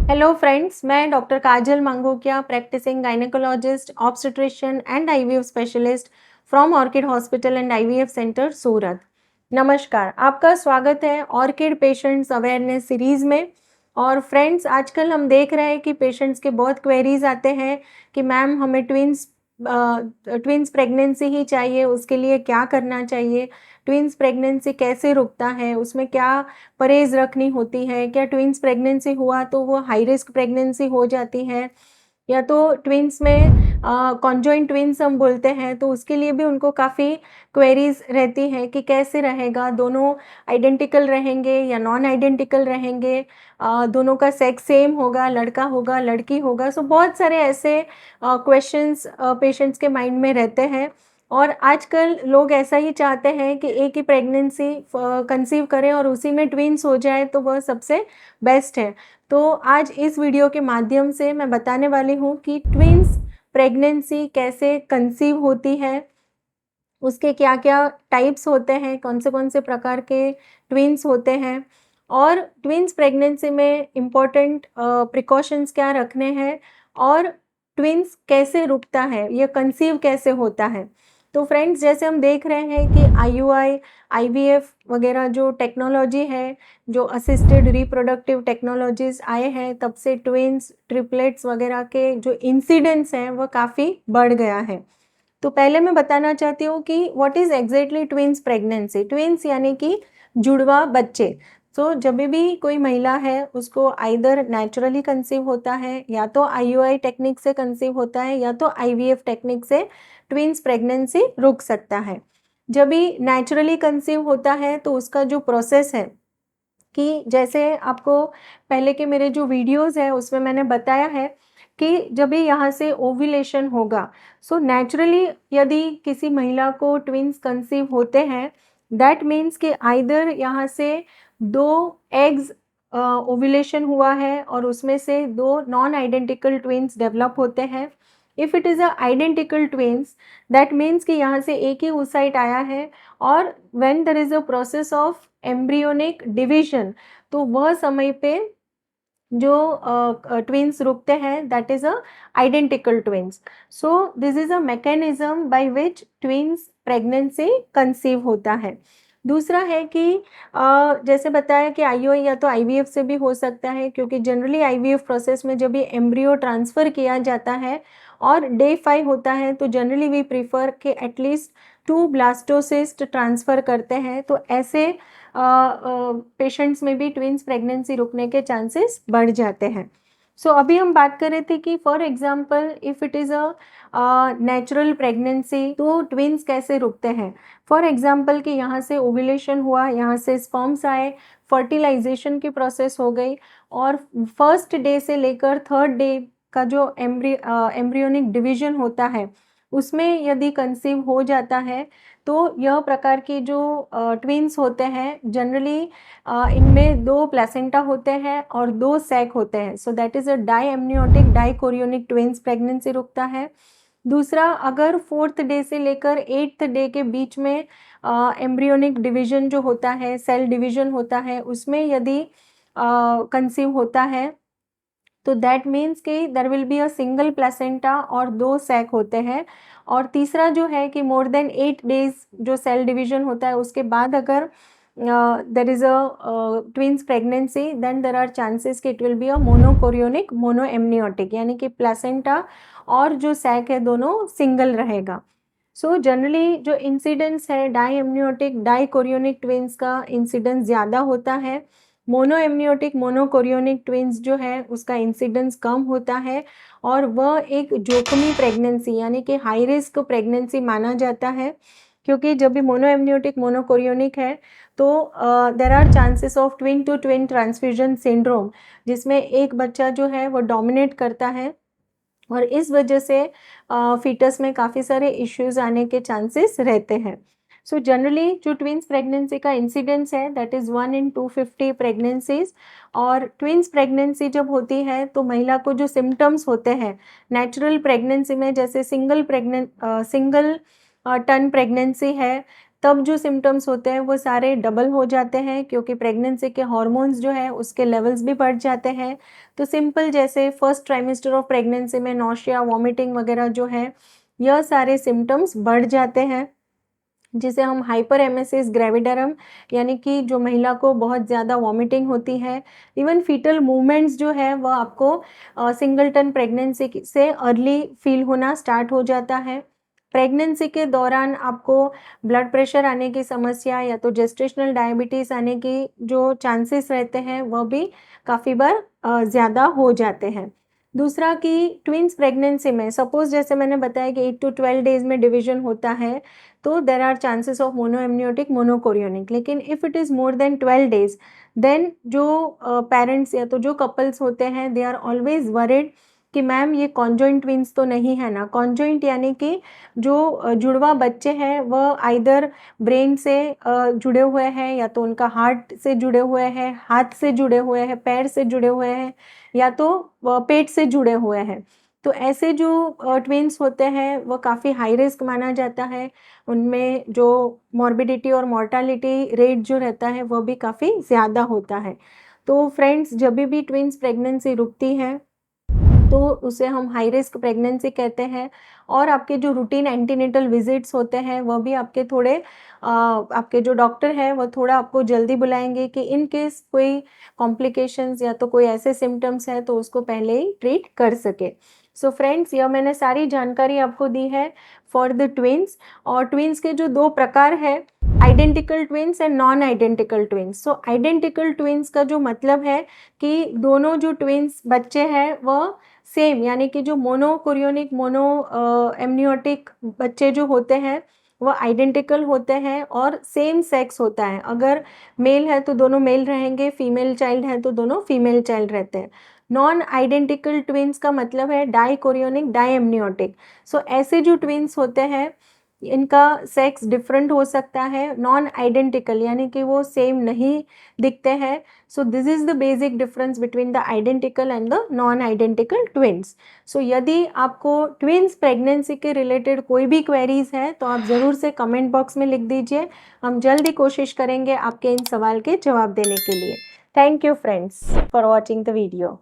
Hello friends, मैं doctor Kajal Mangukiya, practising gynaecologist, obstetrician and IVF specialist from Orchid hospital and IVF centre Surat. नमस्कार, आपका स्वागत है ऑर्किड पेशेंट्स अवेयरनेस सीरीज में। और फ्रेंड्स, आजकल हम देख रहे हैं कि पेशेंट्स के बहुत क्वेरीज आते हैं कि मैम हमें ट्विंस प्रेगनेंसी ही चाहिए, उसके लिए क्या करना चाहिए, ट्विंस प्रेगनेंसी कैसे रुकता है, उसमें क्या परहेज रखनी होती है, क्या ट्विंस प्रेगनेंसी हुआ तो वो हाई रिस्क प्रेगनेंसी हो जाती है, या तो ट्विंस में कॉन्जॉइंट ट्विंस हम बोलते हैं, तो उसके लिए भी उनको काफ़ी क्वेरीज रहती है कि कैसे रहेगा, दोनों आइडेंटिकल रहेंगे या नॉन आइडेंटिकल रहेंगे, दोनों का सेक्स सेम होगा, लड़का होगा लड़की होगा। सो बहुत सारे ऐसे क्वेश्चंस पेशेंट्स के माइंड में रहते हैं। और आजकल लोग ऐसा ही चाहते हैं कि एक ही प्रेगनेंसी कंसीव करें और उसी में ट्विंस हो जाए तो वह सबसे बेस्ट है। तो आज इस वीडियो के माध्यम से मैं बताने वाली हूँ कि ट्विंस प्रेगनेंसी कैसे कंसीव होती है, उसके क्या क्या टाइप्स होते हैं, कौन से प्रकार के ट्विंस होते हैं, और ट्विंस प्रेगनेंसी में इम्पोर्टेंट प्रिकॉशंस क्या रखने हैं, और ट्विंस कैसे रुकता है, ये कंसीव कैसे होता है। तो फ्रेंड्स, जैसे हम देख रहे हैं कि आईयूआई, आईवीएफ वगैरह जो टेक्नोलॉजी है, जो असिस्टेड रिप्रोडक्टिव टेक्नोलॉजीज आए हैं, तब से ट्विंस, ट्रिपलेट्स वगैरह के जो इंसिडेंट्स हैं वह काफ़ी बढ़ गया है। तो पहले मैं बताना चाहती हूँ कि what is exactly twins pregnancy. Twins यानी कि जुड़वा बच्चे। तो जब भी कोई महिला है उसको आइदर नेचुरली कंसीव होता है, या तो आईयूआई टेक्निक से कंसीव होता है, या तो आईवीएफ टेक्निक से ट्विंस प्रेगनेंसी रुक सकता है। जब भी नेचुरली कंसीव होता है तो उसका जो प्रोसेस है कि जैसे आपको पहले के मेरे जो वीडियोस है उसमें मैंने बताया है कि जब भी यहाँ से ओव्यूलेशन होगा, सो नेचुरली यदि किसी महिला को ट्विंस कंसीव होते हैं, दैट मीन्स कि आइदर यहाँ से 2 एग्स ओव्यूलेशन हुआ है और उसमें से 2 नॉन आइडेंटिकल ट्विंस डेवलप होते हैं। If it is a identical twins, that means कि यहाँ से एक ही oocyte आया है, और when there is a process of embryonic division, तो वह समय पे जो ट्विंस रुकते हैं, that is a identical twins. So this is a mechanism by which twins pregnancy conceive होता है। दूसरा है कि जैसे बताया कि आईयूआई या तो आईवीएफ से भी हो सकता है, क्योंकि जनरली आईवीएफ प्रोसेस में जब ये एम्ब्रियो ट्रांसफ़र किया जाता है और डे 5 होता है, तो जनरली वी प्रीफर कि एटलीस्ट 2 ब्लास्टोसिस्ट ट्रांसफ़र करते हैं, तो ऐसे पेशेंट्स में भी ट्विंस प्रेगनेंसी रुकने के चांसेस बढ़ जाते हैं। सो अभी हम बात कर रहे थे कि for example if it is a natural pregnancy, तो ट्विंस कैसे रुकते हैं। फॉर एग्जांपल कि यहाँ से ओव्यूलेशन हुआ, यहाँ से स्पर्म्स आए, फर्टिलाइजेशन की प्रोसेस हो गई, और फर्स्ट डे से लेकर थर्ड डे का जो एम्ब्रियोनिक डिवीजन होता है, उसमें यदि कंसीव हो जाता है, तो यह प्रकार के जो ट्विंस होते हैं, जनरली इनमें 2 प्लेसेंटा होते हैं और 2 सैक होते हैं। So that is a diamniotic dichorionic twins pregnancy रुकता है। दूसरा, अगर 4th डे से लेकर 8th डे के बीच में एम्ब्रियोनिक डिवीजन जो होता है, सेल डिवीजन होता है, उसमें यदि कंसीव होता है, तो दैट मीन्स कि there will be a single placenta और 2 सैक होते हैं। और तीसरा जो है कि मोर देन 8 डेज जो सेल डिवीजन होता है, उसके बाद अगर there is a twins pregnancy, then there are chances कि it will be a monochorionic mono amniotic, यानी कि प्लेसेंटा और जो सैक है दोनों सिंगल रहेगा। सो जनरली जो इंसिडेंस है, diamniotic dichorionic twins का इंसिडेंस ज़्यादा होता है। मोनो एमनियोटिक मोनोकोरियोनिक ट्विंस जो है उसका इंसिडेंस कम होता है, और वह एक जोखिमी प्रेगनेंसी यानी कि हाई रिस्क प्रेगनेंसी माना जाता है, क्योंकि जब भी मोनो एमनियोटिक मोनोकोरियोनिक है तो there are chances of twin to twin transfusion syndrome, जिसमें एक बच्चा जो है वो डोमिनेट करता है, और इस वजह से फीटस में काफ़ी सारे इश्यूज आने के चांसेस रहते हैं। सो जनरली जो ट्विंस प्रेगनेंसी का इंसिडेंस है, दैट इज़ 1 in 250 प्रेगनेंसीज। और ट्विंस प्रेगनेंसी जब होती है तो महिला को जो सिम्टम्स होते हैं नेचुरल प्रेगनेंसी में, जैसे सिंगल टर्न प्रेगनेंसी है, तब जो सिम्टम्स होते हैं वो सारे डबल हो जाते हैं, क्योंकि प्रेगनेंसी के हार्मोन्स जो है उसके लेवल्स भी बढ़ जाते हैं। तो सिंपल जैसे फर्स्ट ट्राइमेस्टर ऑफ प्रेगनेंसी में नौशिया, वॉमिटिंग वगैरह जो है, यह सारे सिम्टम्स बढ़ जाते हैं, जिसे हम हाइपर एमेसिस ग्रेविडरम, यानी कि जो महिला को बहुत ज़्यादा वॉमिटिंग होती है, इवन फीटल मूवमेंट्स जो है वह आपको सिंगलटन प्रेगनेंसी से अर्ली फील होना स्टार्ट हो जाता है। प्रेगनेंसी के दौरान आपको ब्लड प्रेशर आने की समस्या या तो जेस्टेशनल डायबिटीज़ आने की जो चांसेस रहते हैं वह भी काफ़ी बार ज़्यादा हो जाते हैं। दूसरा कि ट्विन्स प्रेगनेंसी में सपोज़ जैसे मैंने बताया कि 8 to 12 डेज़ में डिवीज़न होता है, तो there are chances of monoamniotic, monochorionic. लेकिन if it is more than 12 days, then जो पेरेंट्स या तो जो कपल्स होते हैं, दे आर ऑलवेज वरिड कि मैम ये कॉन्जॉइंट ट्विन्स तो नहीं है ना। कॉन्जॉइंट यानी कि जो जुड़वा बच्चे हैं वह आइदर ब्रेन से जुड़े हुए हैं, या तो उनका हार्ट से जुड़े हुए हैं, हाथ से जुड़े हुए हैं, पैर से जुड़े हुए हैं, या तो पेट से जुड़े हुए हैं। तो ऐसे जो ट्विन्स होते हैं वह काफ़ी हाई रिस्क माना जाता है। उनमें जो मॉर्बिडिटी और मॉर्टालिटी रेट जो रहता है वह भी काफ़ी ज़्यादा होता है। तो फ्रेंड्स, जब भी ट्विन्स प्रेगनेंसी रुकती है तो उसे हम हाई रिस्क प्रेगनेंसी कहते हैं। और आपके जो रूटीन एंटीनेटल विजिट्स होते हैं वह भी आपके थोड़े आपके जो डॉक्टर हैं वह थोड़ा आपको जल्दी बुलाएंगे कि इन केस कोई कॉम्प्लिकेशंस या तो कोई ऐसे सिम्टम्स हैं तो उसको पहले ही ट्रीट कर सके। सो फ्रेंड्स, यह मैंने सारी जानकारी आपको दी है फॉर द ट्विन्स। और ट्विन्स के जो दो प्रकार है, identical twins and non identical twins. So identical twins का जो मतलब है कि दोनों जो ट्विन्स बच्चे हैं वह सेम, यानी कि जो मोनोकोरियोनिक, मोनो एमनियोटिक बच्चे जो होते हैं वह आइडेंटिकल होते हैं और सेम सेक्स होता है। अगर मेल है तो दोनों मेल रहेंगे, फीमेल चाइल्ड है तो दोनों फीमेल चाइल्ड रहते हैं। नॉन आइडेंटिकल ट्विन्स का मतलब है डाइकोरियोनिक, डाइएमनियोटिक। सो ऐसे जो ट्विन्स होते हैं इनका सेक्स डिफरेंट हो सकता है। नॉन आइडेंटिकल यानी कि वो सेम नहीं दिखते हैं। So this is the basic difference between the identical and the non identical twins. So यदि आपको ट्विन्स प्रेगनेंसी के रिलेटेड कोई भी क्वेरीज है तो आप ज़रूर से कमेंट बॉक्स में लिख दीजिए। हम जल्दी कोशिश करेंगे आपके इन सवाल के जवाब देने के लिए। Thank you friends for watching the video.